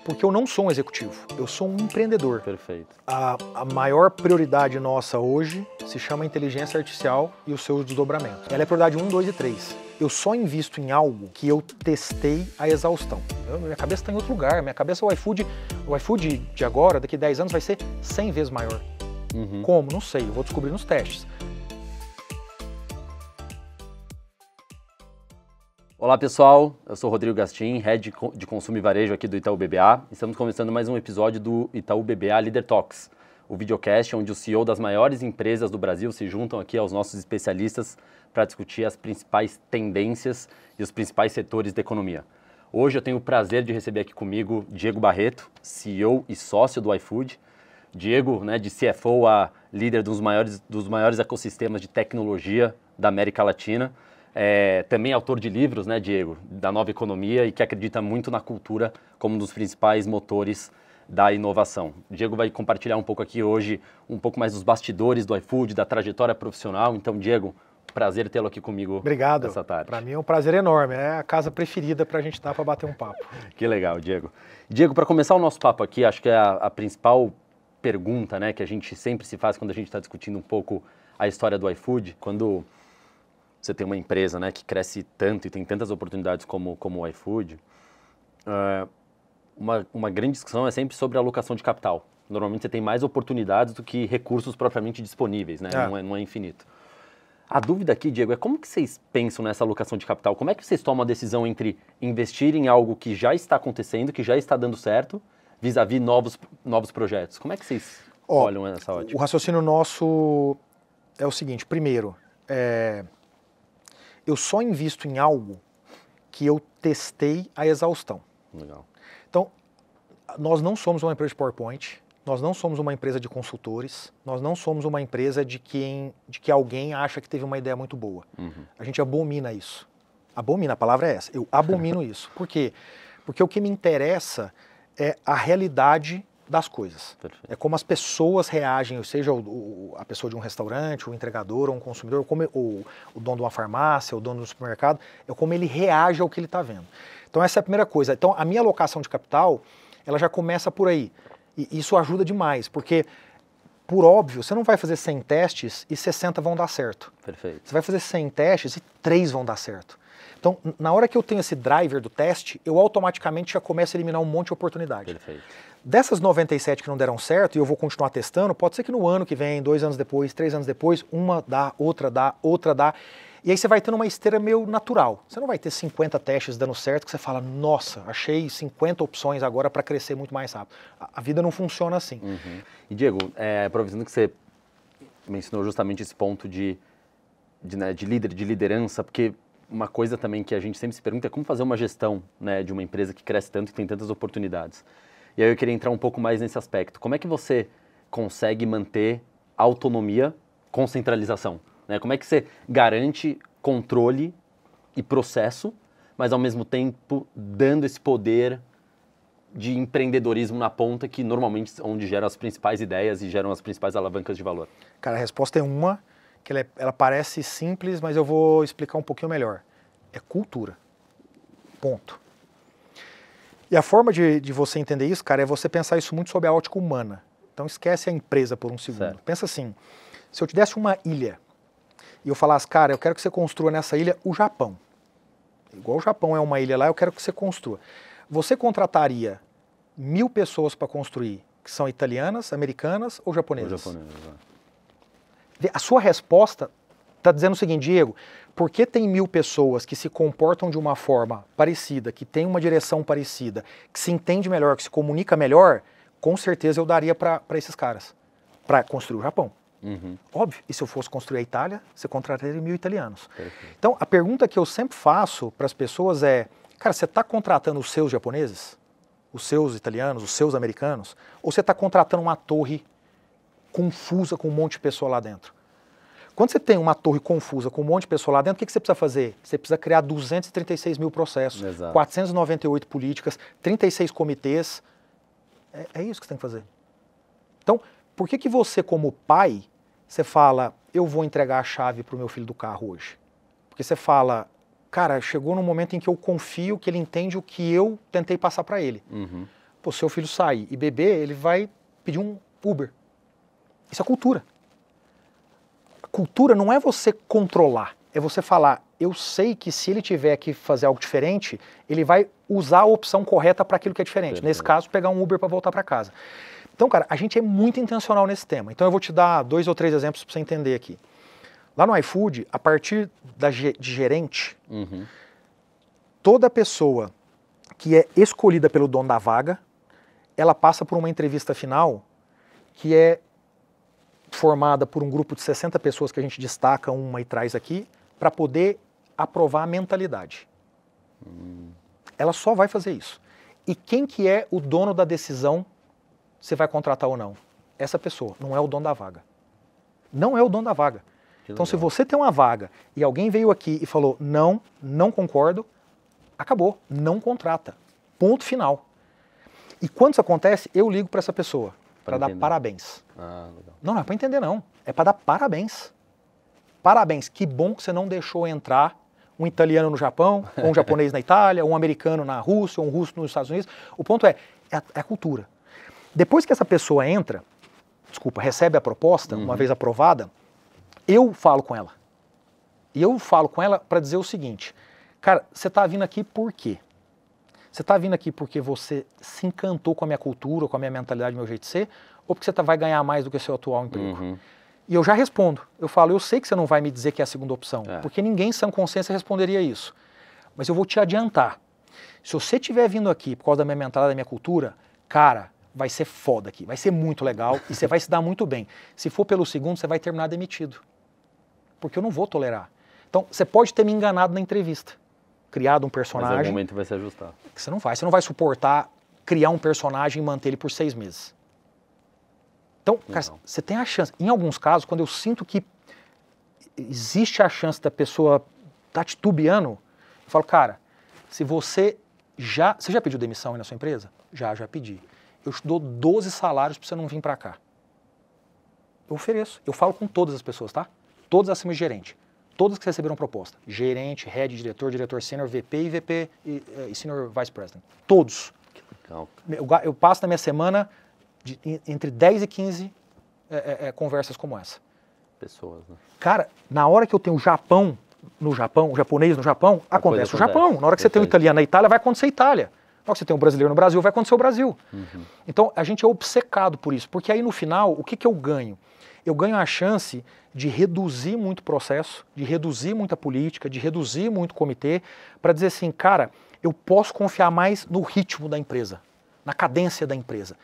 Porque eu não sou um executivo, eu sou um empreendedor. Perfeito. A maior prioridade nossa hoje se chama inteligência artificial e os seus desdobramentos. Ela é prioridade 1, 2 e 3. Eu só invisto em algo que eu testei a exaustão. Minha cabeça está em outro lugar, minha cabeça o iFood de agora, daqui a 10 anos, vai ser 100 vezes maior. Como? Não sei, eu vou descobrir nos testes. Olá pessoal, eu sou Rodrigo Gastin, Head de Consumo e Varejo aqui do Itaú BBA. Estamos começando mais um episódio do Itaú BBA Leader Talks, o videocast onde o CEO das maiores empresas do Brasil se juntam aqui aos nossos especialistas para discutir as principais tendências e os principais setores da economia. Hoje eu tenho o prazer de receber aqui comigo Diego Barreto, CEO e sócio do iFood. Diego, de CFO a líder dos maiores ecossistemas de tecnologia da América Latina. Também autor de livros, Diego, da nova economia e que acredita muito na cultura como um dos principais motores da inovação. O Diego vai compartilhar um pouco aqui hoje, um pouco mais dos bastidores do iFood, da trajetória profissional. Então, Diego, prazer tê-lo aqui comigo. Obrigado. Essa tarde. Para mim é um prazer enorme, é a casa preferida para a gente estar para bater um papo. Que legal, Diego. Diego, para começar o nosso papo aqui, acho que é a principal pergunta que a gente sempre se faz quando a gente está discutindo um pouco a história do iFood, quando você tem uma empresa que cresce tanto e tem tantas oportunidades como o iFood, uma grande discussão é sempre sobre a alocação de capital. Normalmente você tem mais oportunidades do que recursos propriamente disponíveis, não é infinito. A dúvida aqui, Diego, é como que vocês pensam nessa alocação de capital? Como é que vocês tomam a decisão entre investir em algo que já está acontecendo, que já está dando certo, vis-à-vis novos projetos? Como é que vocês olham essa ótica? O raciocínio nosso é o seguinte, primeiro, eu só invisto em algo que eu testei a exaustão. Legal. Então, nós não somos uma empresa de PowerPoint, nós não somos uma empresa de consultores, nós não somos uma empresa de que alguém acha que teve uma ideia muito boa. A gente abomina isso. Abomina, a palavra é essa. Eu abomino isso. Por quê? Porque o que me interessa é a realidade das coisas. Perfeito. É como as pessoas reagem, seja a pessoa de um restaurante, o entregador, ou um consumidor, ou o dono de uma farmácia, o dono do supermercado, é como ele reage ao que ele está vendo. Então essa é a primeira coisa. Então a minha alocação de capital, ela já começa por aí. E isso ajuda demais, porque, por óbvio, você não vai fazer 100 testes e 60 vão dar certo. Perfeito. Você vai fazer 100 testes e 3 vão dar certo. Então, na hora que eu tenho esse driver do teste, eu automaticamente já começo a eliminar um monte de oportunidade. Perfeito. Dessas 97 que não deram certo, e eu vou continuar testando, pode ser que no ano que vem, 2 anos depois, 3 anos depois, uma dá, outra dá, outra dá. E aí você vai tendo uma esteira meio natural. Você não vai ter 50 testes dando certo que você fala, nossa, achei 50 opções agora para crescer muito mais rápido. A vida não funciona assim. E Diego, aproveitando que você mencionou justamente esse ponto de liderança, porque uma coisa também que a gente sempre se pergunta é como fazer uma gestão de uma empresa que cresce tanto e tem tantas oportunidades. E aí eu queria entrar um pouco mais nesse aspecto. Como é que você consegue manter autonomia com centralização? Como é que você garante controle e processo, mas ao mesmo tempo dando esse poder de empreendedorismo na ponta, que normalmente é onde geram as principais ideias e geram as principais alavancas de valor? Cara, a resposta é uma, que ela parece simples, mas eu vou explicar um pouquinho melhor. É cultura. Ponto. E a forma de você entender isso, cara, é você pensar isso muito sob a ótica humana. Então esquece a empresa por um segundo. Certo. Pensa assim, se eu te desse uma ilha e eu falasse, cara, eu quero que você construa nessa ilha o Japão. Igual o Japão é uma ilha lá, eu quero que você construa. Você contrataria 1000 pessoas para construir, que são italianas, americanas ou japonesas? Ou japonesas, A sua resposta está dizendo o seguinte, Diego, porque tem 1000 pessoas que se comportam de uma forma parecida, que tem uma direção parecida, que se entende melhor, que se comunica melhor, com certeza eu daria para esses caras, para construir o Japão. Óbvio, e se eu fosse construir a Itália, você contrataria 1000 italianos. Perfeito. Então, a pergunta que eu sempre faço para as pessoas é, cara, você está contratando os seus japoneses, os seus italianos, os seus americanos, ou você está contratando uma torre confusa com um monte de pessoa lá dentro? Quando você tem uma torre confusa com um monte de pessoa lá dentro, o que você precisa fazer? Você precisa criar 236 mil processos, Exato. 498 políticas, 36 comitês. É isso que você tem que fazer. Então, por que você, como pai, você fala, eu vou entregar a chave para o meu filho do carro hoje? Porque você fala, cara, chegou num momento em que eu confio que ele entende o que eu tentei passar para ele. pô, seu filho sair e beber, ele vai pedir um Uber. Isso é cultura. Cultura não é você controlar, é você falar, eu sei que se ele tiver que fazer algo diferente, ele vai usar a opção correta para aquilo que é diferente. Nesse caso, pegar um Uber para voltar para casa. Então, cara, a gente é muito intencional nesse tema. Então eu vou te dar 2 ou 3 exemplos para você entender aqui. Lá no iFood, a partir de gerente, toda pessoa que é escolhida pelo dono da vaga, ela passa por uma entrevista final que é formada por um grupo de 60 pessoas que a gente destaca uma e traz aqui, para poder aprovar a mentalidade. Ela só vai fazer isso. E quem que é o dono da decisão se vai contratar ou não? Essa pessoa, não é o dono da vaga. Não é o dono da vaga. Então se você tem uma vaga e alguém veio aqui e falou, não concordo, acabou, não contrata. Ponto final. E quando isso acontece, eu ligo para essa pessoa, para dar parabéns. Legal. Não é para entender não, é para dar parabéns. Parabéns, que bom que você não deixou entrar um italiano no Japão, ou um japonês na Itália, ou um americano na Rússia, ou um russo nos Estados Unidos. O ponto é a cultura. Depois que essa pessoa recebe a proposta, uma vez aprovada, eu falo com ela. E eu falo com ela para dizer o seguinte, cara, você está vindo aqui por quê? Você está vindo aqui porque você se encantou com a minha cultura, com a minha mentalidade, meu jeito de ser, ou porque você vai ganhar mais do que o seu atual emprego? E eu já respondo. Eu falo, eu sei que você não vai me dizer que é a segunda opção, porque ninguém sem consciência responderia isso. Mas eu vou te adiantar. Se você estiver vindo aqui por causa da minha mentalidade, da minha cultura, cara, vai ser foda aqui, vai ser muito legal e você vai se dar muito bem. Se for pelo segundo, você vai terminar demitido. Porque eu não vou tolerar. Então, você pode ter me enganado na entrevista. Criado um personagem... Mas em algum momento vai se ajustar. Que você não vai suportar criar um personagem e manter ele por 6 meses. Então, cara, você tem a chance. Em alguns casos, quando eu sinto que existe a chance da pessoa estar titubeando, eu falo, cara, se você já pediu demissão aí na sua empresa? Já pedi. Eu te dou 12 salários para você não vir para cá. Eu ofereço. Eu falo com todas as pessoas, tá? Todas acima de gerente. Todas que receberam proposta. Gerente, head, diretor sênior, VP e VP e senior vice president. Todos. Que legal. Eu passo na minha semana entre 10 e 15 conversas como essa. Pessoas, né? Cara, na hora que eu tenho o japonês no Japão, acontece o Japão. Na hora que você tem o italiano na Itália, vai acontecer a Itália. Na hora que você tem um brasileiro no Brasil, vai acontecer o Brasil. Então, a gente é obcecado por isso. Porque aí, no final, o que eu ganho? Eu ganho a chance de reduzir muito processo, de reduzir muita política, de reduzir muito comitê, para dizer assim, cara, eu posso confiar mais no ritmo da empresa, na cadência da empresa.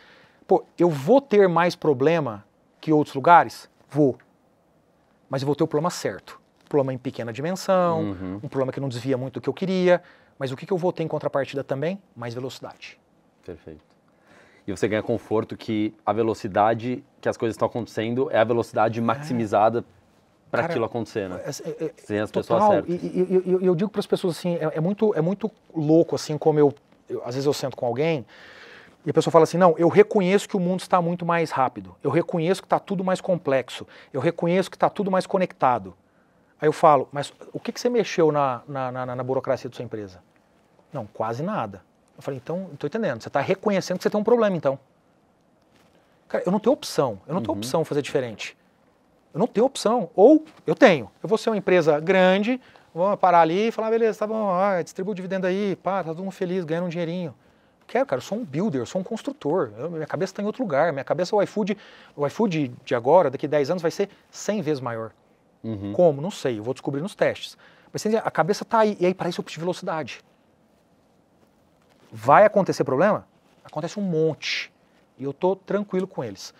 Pô, eu vou ter mais problema que outros lugares? Vou. Mas eu vou ter o problema certo. Um problema em pequena dimensão, um problema que não desvia muito do que eu queria, mas o que eu vou ter em contrapartida também? Mais velocidade. Perfeito. E você ganha conforto que a velocidade que as coisas estão acontecendo é a velocidade maximizada para aquilo acontecer, né? Sem as pessoas certas. E eu digo para as pessoas assim, é muito louco, assim, como às vezes eu sento com alguém e a pessoa fala assim, não, eu reconheço que o mundo está muito mais rápido, eu reconheço que está tudo mais complexo, eu reconheço que está tudo mais conectado. Aí eu falo, mas o que você mexeu na burocracia da sua empresa? Não, quase nada. Eu falei, então, não estou entendendo, você está reconhecendo que você tem um problema, então. Cara, eu não tenho opção, fazer diferente. Eu não tenho opção, ou eu tenho. Eu vou ser uma empresa grande, vou parar ali e falar, beleza, tá bom, distribui o dividendo aí, pá, tá todo mundo feliz, ganhando um dinheirinho. Quero, cara, eu sou um builder, eu sou um construtor, minha cabeça está em outro lugar, minha cabeça, o iFood de agora, daqui a 10 anos, vai ser 100 vezes maior. Como? Não sei, eu vou descobrir nos testes. Mas a cabeça está aí, e aí para isso eu preciso de velocidade. Vai acontecer problema? Acontece um monte. E eu estou tranquilo com eles.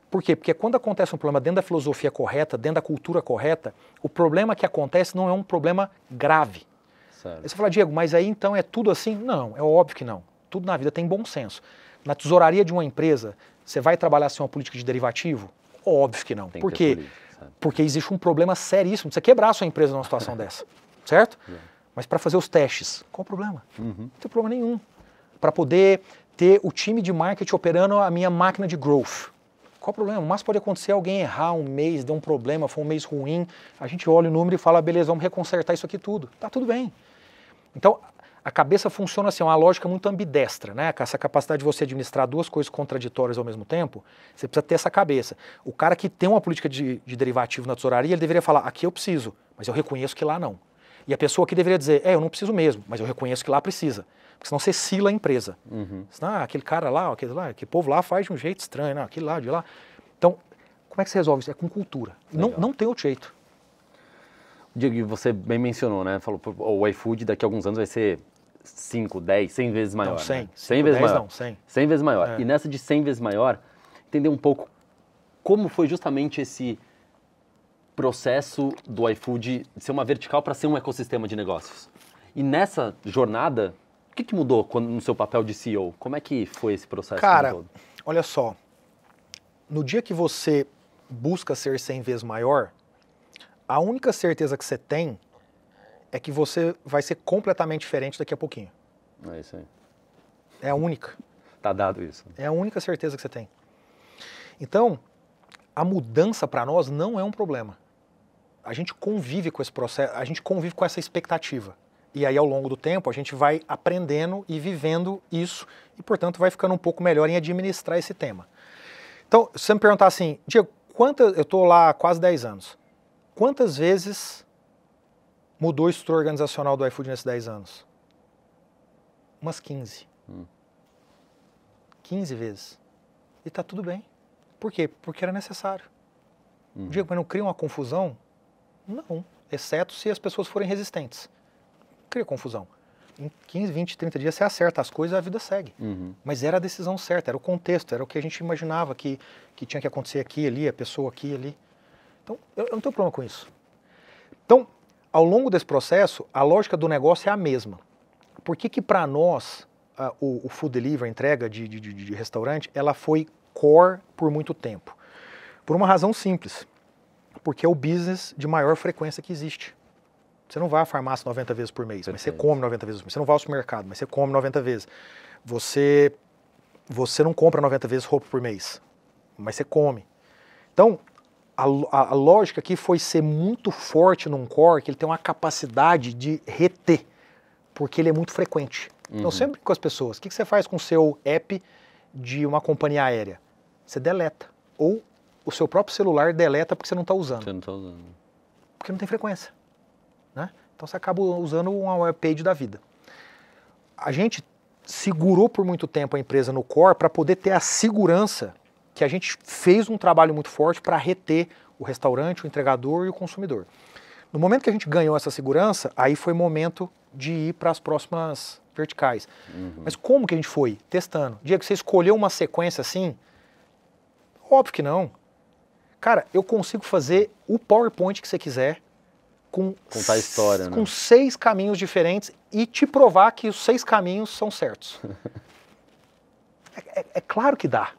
Por quê? Porque quando acontece um problema dentro da filosofia correta, dentro da cultura correta, o problema que acontece não é um problema grave. Certo. Aí você fala, Diego, mas aí então é tudo assim? Não, é óbvio que não. Tudo na vida tem bom senso. Na tesouraria de uma empresa, você vai trabalhar sem uma política de derivativo? Óbvio que não. Por quê? Porque existe um problema seríssimo de você quebrar a sua empresa numa situação dessa. Certo? Mas para fazer os testes, qual o problema? Não tem problema nenhum. Para poder ter o time de marketing operando a minha máquina de growth. Qual o problema? Mas pode acontecer alguém errar um mês, deu um problema, foi um mês ruim, a gente olha o número e fala, beleza, vamos reconsertar isso aqui tudo. Tá tudo bem. Então, A cabeça funciona assim, é uma lógica muito ambidestra, né? Essa capacidade de você administrar duas coisas contraditórias ao mesmo tempo, você precisa ter essa cabeça. O cara que tem uma política de derivativo na tesouraria, ele deveria falar, aqui eu preciso, mas eu reconheço que lá não. E a pessoa aqui deveria dizer, eu não preciso mesmo, mas eu reconheço que lá precisa. Porque senão você sila a empresa. Senão, aquele cara lá, aquele povo lá faz de um jeito estranho, né? Aquele lá, de lá. Então, como é que você resolve isso? É com cultura. Não tem outro jeito. Diego, você bem mencionou, né? Falou, o iFood daqui a alguns anos vai ser 5, 10, 100 vezes maior. Não, 100. Né? 100 vezes 10 maior. Não, 100. 100 vezes maior. É. E nessa de 100 vezes maior, entender um pouco como foi justamente esse processo do iFood de ser uma vertical para ser um ecossistema de negócios. E nessa jornada, o que mudou no seu papel de CEO? Como é que foi esse processo? Cara, todo? olha só. No dia que você busca ser 100 vezes maior, a única certeza que você tem é que você vai ser completamente diferente daqui a pouquinho. É isso aí. É a única. Tá dado isso. É a única certeza que você tem. Então, a mudança para nós não é um problema. A gente convive com esse processo, a gente convive com essa expectativa. E aí, ao longo do tempo, a gente vai aprendendo e vivendo isso e, portanto, vai ficando um pouco melhor em administrar esse tema. Então, se você me perguntar assim, Diego, eu estou lá há quase 10 anos, quantas vezes mudou a estrutura organizacional do iFood nesses 10 anos? Umas 15. 15 vezes. E tá tudo bem. Por quê? Porque era necessário. Diego, mas não cria uma confusão? Não. Exceto se as pessoas forem resistentes. Cria confusão. Em 15, 20, 30 dias você acerta as coisas e a vida segue. Mas era a decisão certa, era o contexto, era o que a gente imaginava que tinha que acontecer aqui, ali, a pessoa aqui, ali. Então, eu não tenho problema com isso. Então, ao longo desse processo, a lógica do negócio é a mesma. Por que para nós, o food delivery, a entrega de restaurante, ela foi core por muito tempo? Por uma razão simples. Porque é o business de maior frequência que existe. Você não vai à farmácia 90 vezes por mês, mas você come 90 vezes por mês. Você não vai ao supermercado, mas você come 90 vezes. Você não compra 90 vezes roupa por mês, mas você come. Então, a lógica aqui foi ser muito forte num core, que ele tem uma capacidade de reter, porque ele é muito frequente. Então, sempre com as pessoas, o que você faz com o seu app de uma companhia aérea? Você deleta. Ou o seu próprio celular deleta porque você não está usando. Você não está usando. Porque não tem frequência. Né? Então você acaba usando uma webpage da vida. A gente segurou por muito tempo a empresa no core para poder ter a segurança que a gente fez um trabalho muito forte para reter o restaurante, o entregador e o consumidor. No momento que a gente ganhou essa segurança, aí foi momento de ir para as próximas verticais. Mas como que a gente foi? Testando. Diego, você escolheu uma sequência assim? Óbvio que não. Cara, eu consigo fazer o PowerPoint que você quiser, contar a história, com né? 6 caminhos diferentes e te provar que os 6 caminhos são certos. É claro que dá.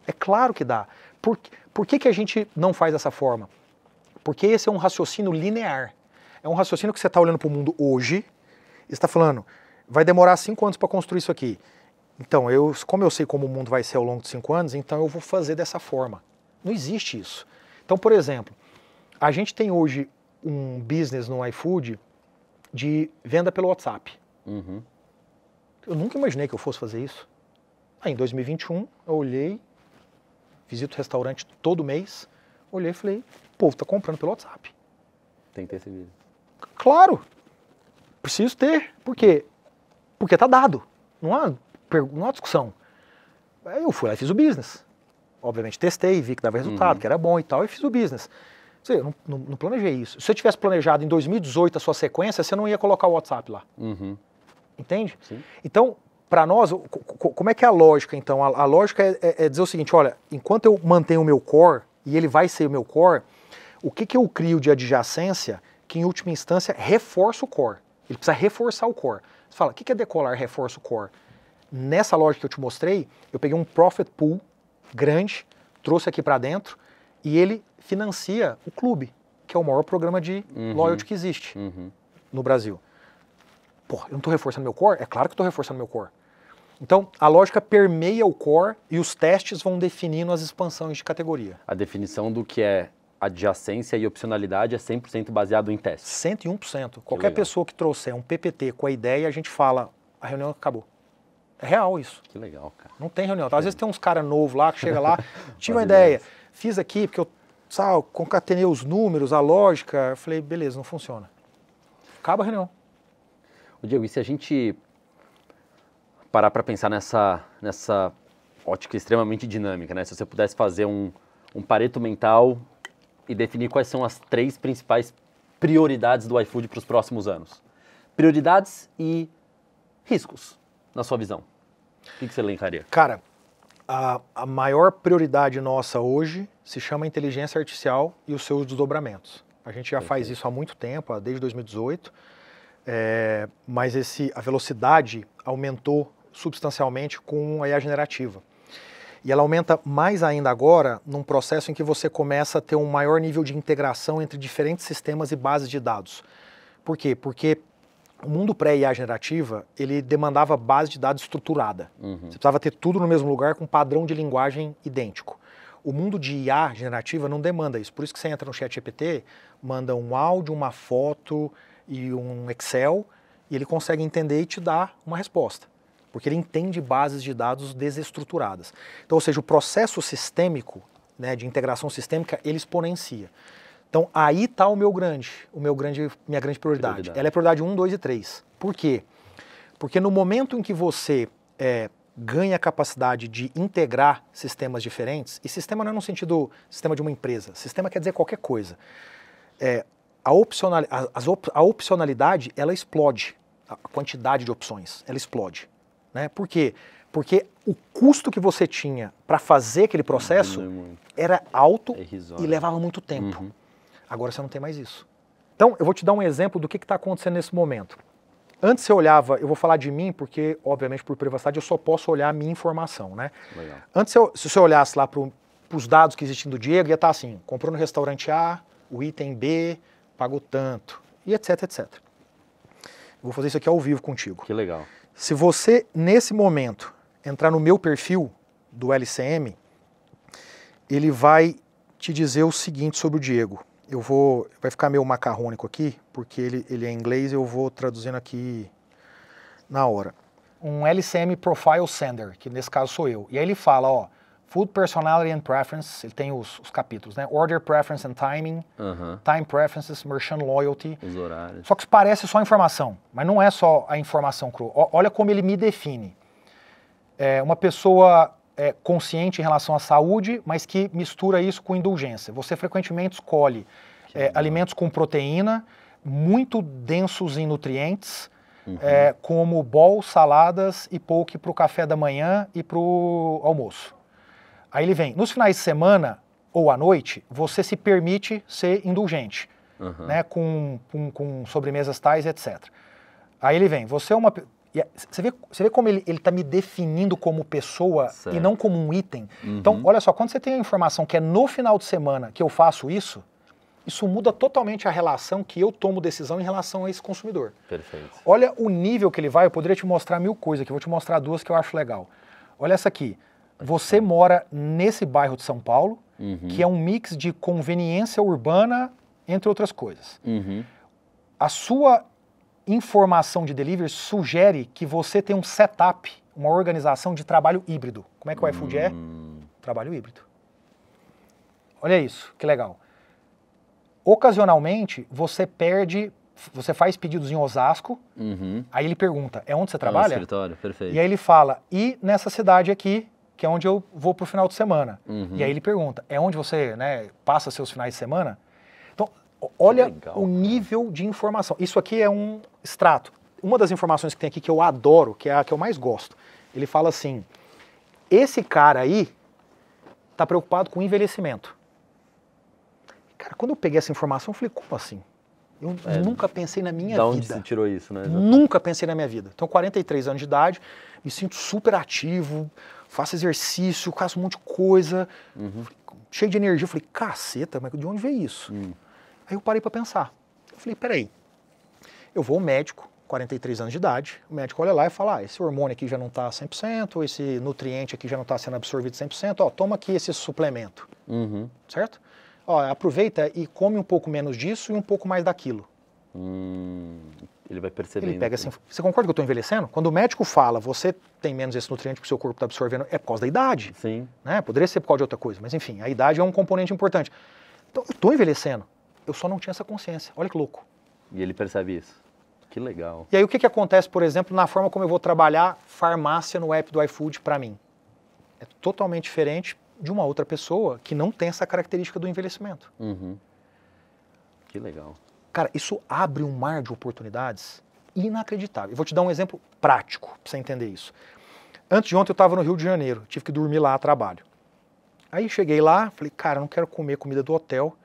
É claro que dá. Por que a gente não faz dessa forma? Porque esse é um raciocínio linear. É um raciocínio que você está olhando para o mundo hoje e está falando, vai demorar 5 anos para construir isso aqui. Então, como eu sei como o mundo vai ser ao longo de 5 anos, então eu vou fazer dessa forma. Não existe isso. Então, por exemplo, a gente tem hoje um business no iFood de venda pelo WhatsApp. Eu nunca imaginei que eu fosse fazer isso. Aí, em 2021, eu olhei, visito o restaurante todo mês, olhei e falei, o povo está comprando pelo WhatsApp. Tem que ter esse vídeo. Claro! Preciso ter. Por quê? Porque tá dado. Não há discussão. Aí eu fui lá e fiz o business. Obviamente testei, vi que dava resultado, que era bom e tal, e fiz o business. Eu não planejei isso. Se eu tivesse planejado em 2018 a sua sequência, você não ia colocar o WhatsApp lá. Entende? Sim. Então, para nós, como é que é a lógica, então? A lógica é dizer o seguinte, olha, enquanto eu mantenho o meu core, e ele vai ser o meu core, o que eu crio de adjacência que, em última instância, reforça o core. Ele precisa reforçar o core. Você fala, o que é decolar reforça o core? Nessa lógica que eu te mostrei, eu peguei um profit pool grande, trouxe aqui para dentro, e ele financia o clube, que é o maior programa de loyalty que existe no Brasil. Pô, eu não estou reforçando meu core? É claro que estou reforçando meu core. Então, a lógica permeia o core e os testes vão definindo as expansões de categoria. A definição do que é adjacência e opcionalidade é 100% baseado em testes. 101%. Qualquer pessoa que trouxer um PPT com a ideia, a gente fala, a reunião acabou. É real isso. Que legal, cara. Não tem reunião. Às vezes tem uns caras novos lá que chega lá, tive uma ideia, fiz aqui porque eu concatenei os números, a lógica, eu falei, beleza, não funciona. Acaba a reunião. Diego, e se a gente parar para pensar nessa ótica extremamente dinâmica, né? Se você pudesse fazer um Pareto mental e definir quais são as 3 principais prioridades do iFood para os próximos anos. Prioridades e riscos, na sua visão. O que você elencaria? Cara, a maior prioridade nossa hoje se chama inteligência artificial e os seus desdobramentos. A gente já faz isso há muito tempo, desde 2018, mas a velocidade aumentou substancialmente com a IA generativa. E ela aumenta mais ainda agora num processo em que você começa a ter um maior nível de integração entre diferentes sistemas e bases de dados. Por quê? Porque o mundo pré-IA generativa, ele demandava base de dados estruturada. Você precisava ter tudo no mesmo lugar com padrão de linguagem idêntico. O mundo de IA generativa não demanda isso. Por isso que você entra no ChatGPT, manda um áudio, uma foto e um Excel, e ele consegue entender e te dar uma resposta. Porque ele entende bases de dados desestruturadas. Então, ou seja, o processo sistêmico, né, de integração sistêmica, ele exponencia. Então, aí está minha grande prioridade. Ela é prioridade 1, 2 e 3. Por quê? Porque no momento em que você ganha a capacidade de integrar sistemas diferentes, e sistema não é no sentido sistema de uma empresa, sistema quer dizer qualquer coisa. A opcionalidade, ela explode, a quantidade de opções, ela explode. Né? Por quê? Porque o custo que você tinha para fazer aquele processo era alto e levava muito tempo. Agora você não tem mais isso. Então, eu vou te dar um exemplo do que está acontecendo nesse momento. Antes você olhava, eu vou falar de mim, porque, obviamente, por privacidade, eu só posso olhar a minha informação, né? Legal. Antes, se você olhasse lá para os dados que existem do Diego, ia estar assim, comprou no restaurante A, o item B, pagou tanto, e etc, etc. Eu vou fazer isso aqui ao vivo contigo. Que legal. Se você, nesse momento, entrar no meu perfil do LCM, ele vai te dizer o seguinte sobre o Diego. Vai ficar meio macarrônico aqui, porque ele é em inglês e eu vou traduzindo aqui na hora. Um LCM Profile Sender, que nesse caso sou eu. E aí ele fala, ó, Food Personality and Preference, ele tem os capítulos, né? Order Preference and Timing, Time Preferences, Merchant Loyalty. Os horários. Só que parece só informação, mas não é só a informação crua. Olha como ele me define. Uma pessoa consciente em relação à saúde, mas que mistura isso com indulgência. Você frequentemente escolhe alimentos com proteína, muito densos em nutrientes, como bowl, saladas e poke para o café da manhã e para o almoço. Aí ele vem, nos finais de semana ou à noite, você se permite ser indulgente, né, com sobremesas tais, etc. Aí ele vem, você é uma... Você vê como ele está me definindo como pessoa e não como um item? Então, olha só, quando você tem a informação que é no final de semana que eu faço isso muda totalmente a relação que eu tomo decisão em relação a esse consumidor. Perfeito. Olha o nível que ele vai, eu poderia te mostrar 1000 coisas aqui, eu vou te mostrar 2 que eu acho legal. Olha essa aqui. Você mora nesse bairro de São Paulo, que é um mix de conveniência urbana, entre outras coisas. A sua informação de delivery sugere que você tem um setup, uma organização de trabalho híbrido. Como é que o iFood é? Trabalho híbrido. Olha isso, que legal. Ocasionalmente, você faz pedidos em Osasco, aí ele pergunta, é onde você trabalha? No escritório, perfeito. E aí ele fala, e nessa cidade aqui, que é onde eu vou pro final de semana. E aí ele pergunta, é onde você, né, passa seus finais de semana? Então, olha legal, o nível de informação. Isso aqui é um extrato. Uma das informações que tem aqui que eu adoro, que é a que eu mais gosto, ele fala assim, esse cara aí está preocupado com envelhecimento. Cara, quando eu peguei essa informação, eu falei, como assim? Eu nunca pensei na minha vida. Da onde você tirou isso, né? Nunca pensei na minha vida. Então, 43 anos de idade, me sinto super ativo, faço exercício, faço um monte de coisa, cheio de energia. Eu falei, caceta, mas de onde veio isso? Aí eu parei para pensar. Eu falei, peraí, eu vou ao médico, 43 anos de idade, o médico olha lá e fala, esse hormônio aqui já não está 100%, esse nutriente aqui já não está sendo absorvido 100%, ó, toma aqui esse suplemento, certo? Ó, aproveita e come um pouco menos disso e um pouco mais daquilo. Ele vai percebendo. Ele pega assim, você concorda que eu estou envelhecendo? Quando o médico fala, você tem menos esse nutriente que o seu corpo está absorvendo, é por causa da idade. Sim. Né? Poderia ser por causa de outra coisa, mas enfim, a idade é um componente importante. Então, eu estou envelhecendo, eu só não tinha essa consciência. Olha que louco. E ele percebe isso. Que legal. E aí o que acontece, por exemplo, na forma como eu vou trabalhar farmácia no app do iFood para mim? É totalmente diferente de uma outra pessoa que não tem essa característica do envelhecimento. Que legal. Cara, isso abre um mar de oportunidades inacreditável. Eu vou te dar um exemplo prático para você entender isso. Antes de ontem eu estava no Rio de Janeiro, tive que dormir lá a trabalho. Aí cheguei lá, falei, cara, não quero comer comida do hotel,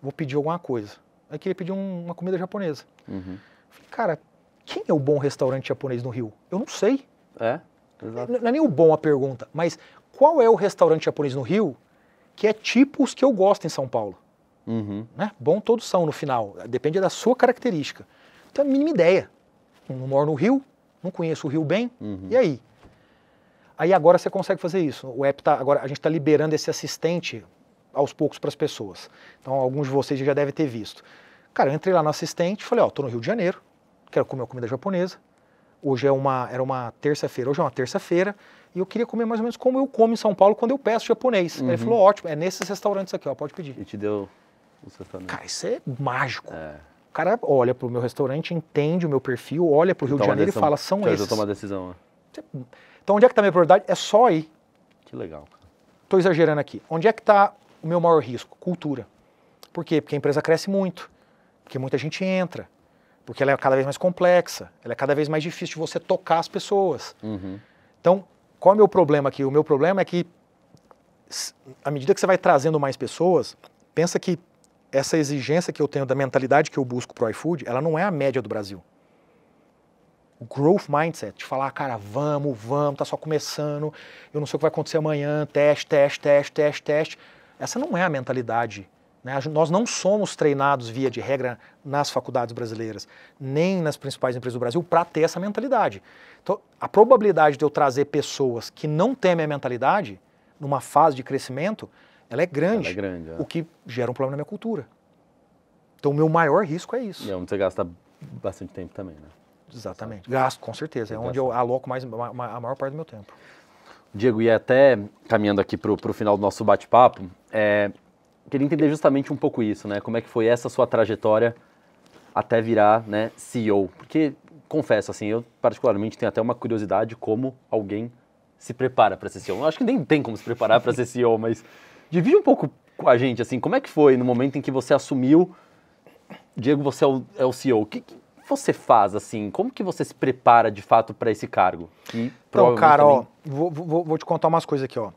vou pedir alguma coisa. Aí queria pedir uma comida japonesa. Falei, cara, quem é o bom restaurante japonês no Rio? Eu não sei. Exato. Não é nem o bom a pergunta, mas qual é o restaurante japonês no Rio que é tipo os que eu gosto em São Paulo? Né? Bom todos são no final, depende da sua característica. Então, a mínima ideia. Não moro no Rio, não conheço o Rio bem, e aí? Aí agora você consegue fazer isso. O app agora a gente está liberando esse assistente aos poucos para as pessoas. Então alguns de vocês já devem ter visto. Cara, eu entrei lá no assistente e falei, ó, tô no Rio de Janeiro, quero comer uma comida japonesa. Hoje era uma terça-feira, hoje é uma terça-feira, e eu queria comer mais ou menos como eu como em São Paulo quando eu peço japonês. Aí ele falou, ótimo, é nesses restaurantes aqui, ó, pode pedir. E te deu os restaurantes. Cara, isso é mágico. O cara olha pro meu restaurante, entende o meu perfil, olha pro Rio de Janeiro e fala, são esses. Eu tomar a decisão. Então onde é que tá a minha prioridade? É só ir. Que legal. Tô exagerando aqui. Onde é que tá o meu maior risco? Cultura. Por quê? Porque a empresa cresce muito, porque muita gente entra, porque ela é cada vez mais complexa, ela é cada vez mais difícil de você tocar as pessoas. Então, qual é o meu problema aqui? O meu problema é que, à medida que você vai trazendo mais pessoas, pensa que essa exigência que eu tenho da mentalidade que eu busco pro iFood, ela não é a média do Brasil. O growth mindset, de falar, cara, vamos, tá só começando, eu não sei o que vai acontecer amanhã, teste. Essa não é a mentalidade. Né? Nós não somos treinados, via de regra, nas faculdades brasileiras, nem nas principais empresas do Brasil, para ter essa mentalidade. Então, a probabilidade de eu trazer pessoas que não têm a minha mentalidade, numa fase de crescimento, ela é grande, o que gera um problema na minha cultura. Então, o meu maior risco é isso. E é onde você gasta bastante tempo também, né? Exatamente. Gasto, com certeza. É onde eu aloco a maior parte do meu tempo. Diego, e até caminhando aqui para o final do nosso bate-papo, queria entender justamente um pouco isso, né? Como é que foi essa sua trajetória até virar, né, CEO? Porque, confesso, assim, eu particularmente tenho até uma curiosidade como alguém se prepara para ser CEO. Eu acho que nem tem como se preparar para ser CEO, mas divide um pouco com a gente, assim, como é que foi no momento em que você assumiu, Diego, você é o CEO? O que você faz, assim? Como que você se prepara, de fato, para esse cargo? Então, cara, também... vou te contar umas coisas aqui, ó.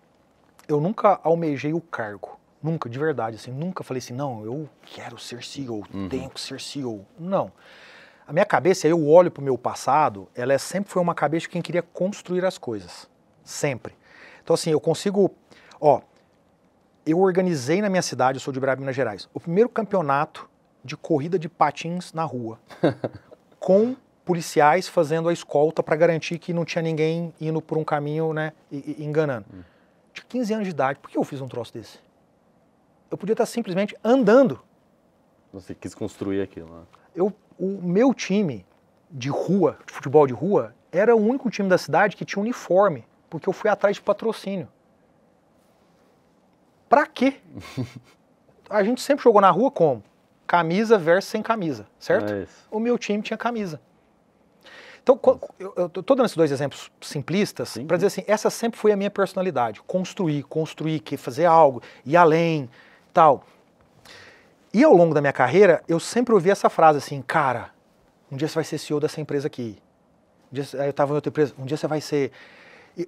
Eu nunca almejei o cargo. Nunca, de verdade, assim. Nunca falei assim, não, eu quero ser CEO, tenho que ser CEO. Não. A minha cabeça, eu olho pro meu passado, ela sempre foi uma cabeça de quem queria construir as coisas. Sempre. Então, assim, eu consigo... Ó, eu organizei na minha cidade, eu sou de Uberaba, Minas Gerais, o primeiro campeonato de corrida de patins na rua, com policiais fazendo a escolta para garantir que não tinha ninguém indo por um caminho, né, e enganando. Tinha 15 anos de idade, por que eu fiz um troço desse? Eu podia estar simplesmente andando. Você quis construir aquilo, né? O meu time de rua, de futebol de rua, era o único time da cidade que tinha uniforme, porque eu fui atrás de patrocínio. Pra quê? A gente sempre jogou na rua como? Camisa versus sem camisa, certo? O meu time tinha camisa. Então, eu tô dando esses dois exemplos simplistas para dizer assim, essa sempre foi a minha personalidade. Construir, fazer algo, ir além, tal. E ao longo da minha carreira, eu sempre ouvi essa frase assim, cara, um dia você vai ser CEO dessa empresa aqui. Aí eu estava em outra empresa, um dia você vai ser...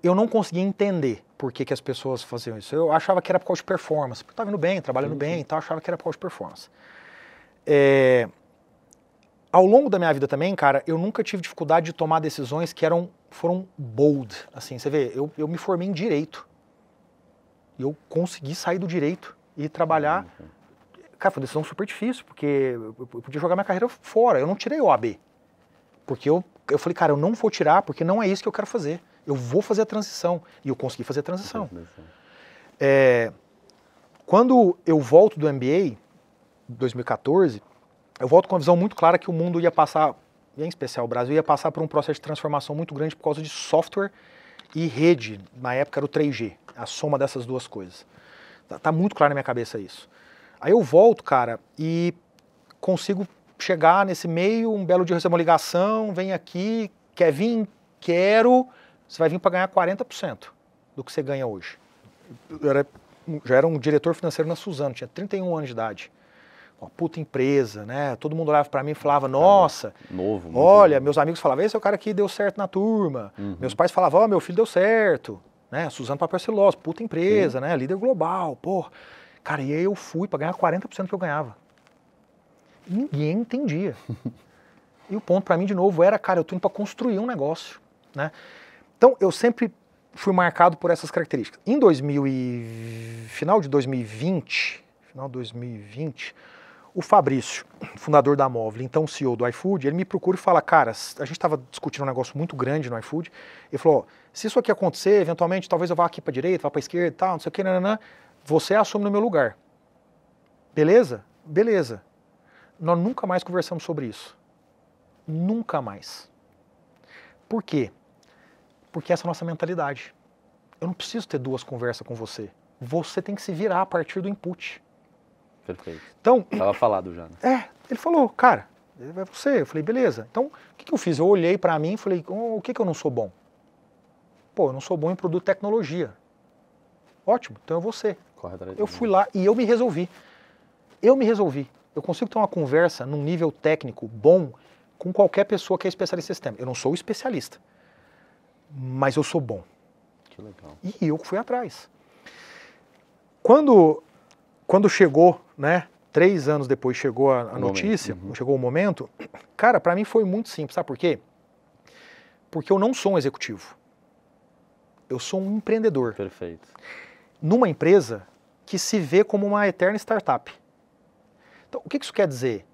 Eu não conseguia entender por que as pessoas faziam isso. Eu achava que era por causa de performance. Porque eu estava indo bem, trabalhando bem e tal, achava que era por causa de performance. Ao longo da minha vida também, cara, eu nunca tive dificuldade de tomar decisões que foram bold, assim, você vê, eu me formei em Direito, e eu consegui sair do Direito e trabalhar, cara, foi uma decisão super difícil, porque eu podia jogar minha carreira fora, eu não tirei o OAB, porque eu falei, cara, eu não vou tirar, porque não é isso que eu quero fazer, eu vou fazer a transição, e eu consegui fazer a transição. Quando eu volto do MBA, 2014, eu volto com a visão muito clara que o mundo ia passar, e em especial o Brasil, ia passar por um processo de transformação muito grande por causa de software e rede. Na época era o 3G, a soma dessas duas coisas. Tá muito claro na minha cabeça isso. Aí eu volto, cara, e consigo chegar nesse meio, um belo dia receber uma ligação, vem aqui, quer vir? Quero. Você vai vir para ganhar 40% do que você ganha hoje. Já era um diretor financeiro na Suzano, tinha 31 anos de idade. Uma puta empresa, né? Todo mundo olhava para mim e falava, nossa, novo, olha, novo. Meus amigos falavam, esse é o cara que deu certo na turma. Meus pais falavam, ó, meu filho deu certo, né? Suzano Papel Celulose, puta empresa, né? Líder global, porra. Cara, e aí eu fui para ganhar 40% que eu ganhava. Ninguém entendia. E o ponto para mim, de novo, era, cara, eu tô indo para construir um negócio, né? Então, eu sempre fui marcado por essas características. Em final de 2020, o Fabrício, fundador da Móvel, então CEO do iFood, ele me procura e fala, cara, a gente estava discutindo um negócio muito grande no iFood, ele falou, se isso aqui acontecer, eventualmente, talvez eu vá aqui para a direita, vá para a esquerda e tal, não sei o que, nananã, você assume no meu lugar. Beleza? Beleza. Nós nunca mais conversamos sobre isso. Nunca mais. Por quê? Porque essa é a nossa mentalidade. Eu não preciso ter duas conversas com você. Você tem que se virar a partir do input. Perfeito. Então, estava falado já. Né? Ele falou, cara, é você. Eu falei, beleza. Então, o que eu fiz? Eu olhei para mim e falei, o que eu não sou bom? Pô, eu não sou bom em produto e tecnologia. Ótimo, então eu vou ser. Eu fui lá e eu me resolvi. Eu consigo ter uma conversa num nível técnico bom com qualquer pessoa que é especialista em sistema. Eu não sou especialista, mas eu sou bom. Que legal. E eu fui atrás. Quando chegou, né, 3 anos depois chegou a notícia, chegou o momento, cara, para mim foi muito simples, sabe por quê? Porque eu não sou um executivo. Eu sou um empreendedor. Perfeito. Numa empresa que se vê como uma eterna startup. Então, o que isso quer dizer?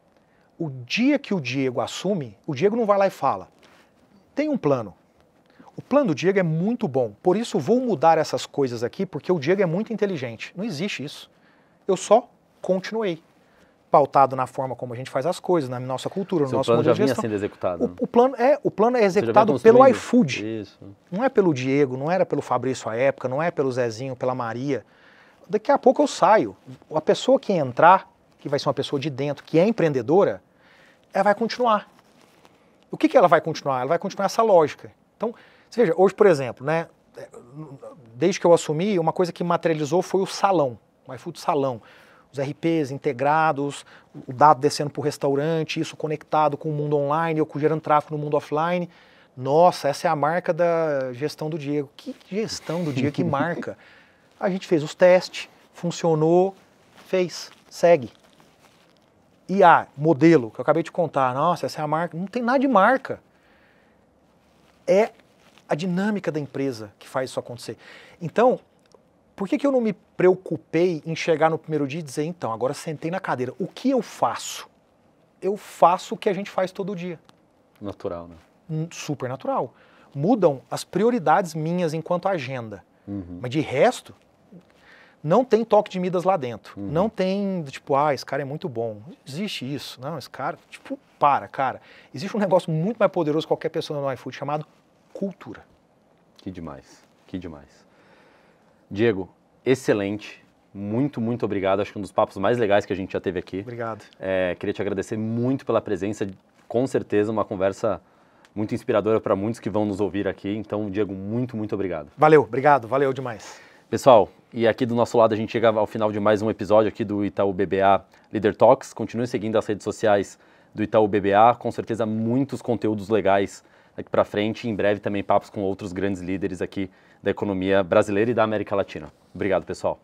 O dia que o Diego assume, o Diego não vai lá e fala, tem um plano. O plano do Diego é muito bom, por isso vou mudar essas coisas aqui, porque o Diego é muito inteligente. Não existe isso. Eu só continuei, pautado na forma como a gente faz as coisas, na nossa cultura, no nosso modelo de gestão. O plano já vinha sendo executado. O plano é executado pelo iFood. Isso. Não é pelo Diego, não era pelo Fabrício à época, não é pelo Zezinho, pela Maria. Daqui a pouco eu saio. A pessoa que entrar, que vai ser uma pessoa de dentro, que é empreendedora, ela vai continuar. O que ela vai continuar? Ela vai continuar essa lógica. Então, você veja, hoje, por exemplo, né, desde que eu assumi, uma coisa que materializou foi o salão, o iFood Salão. Os RPs integrados, o dado descendo para o restaurante, isso conectado com o mundo online, eu gerando tráfego no mundo offline. Nossa, essa é a marca da gestão do Diego. Que gestão do Diego, que marca? A gente fez os testes, funcionou, segue. Modelo, que eu acabei de contar, nossa, essa é a marca. Não tem nada de marca. É a dinâmica da empresa que faz isso acontecer. Então, por que eu não me preocupei em chegar no primeiro dia e dizer, então, agora sentei na cadeira, o que eu faço? Eu faço o que a gente faz todo dia. Natural, né? Super natural. Mudam as prioridades minhas enquanto agenda. Mas de resto, não tem toque de Midas lá dentro. Não tem, tipo, esse cara é muito bom. Não existe isso. Não, esse cara, tipo, cara. Existe um negócio muito mais poderoso que qualquer pessoa no iFood chamado cultura. Que demais, que demais. Diego, excelente. Muito, muito obrigado. Acho que um dos papos mais legais que a gente já teve aqui. Obrigado. Queria te agradecer muito pela presença. Com certeza, uma conversa muito inspiradora para muitos que vão nos ouvir aqui. Então, Diego, muito, muito obrigado. Valeu demais. Pessoal, e aqui do nosso lado a gente chega ao final de mais um episódio aqui do Itaú BBA Leader Talks. Continue seguindo as redes sociais do Itaú BBA. Com certeza, muitos conteúdos legais daqui para frente. Em breve também papos com outros grandes líderes aqui da economia brasileira e da América Latina. Obrigado, pessoal.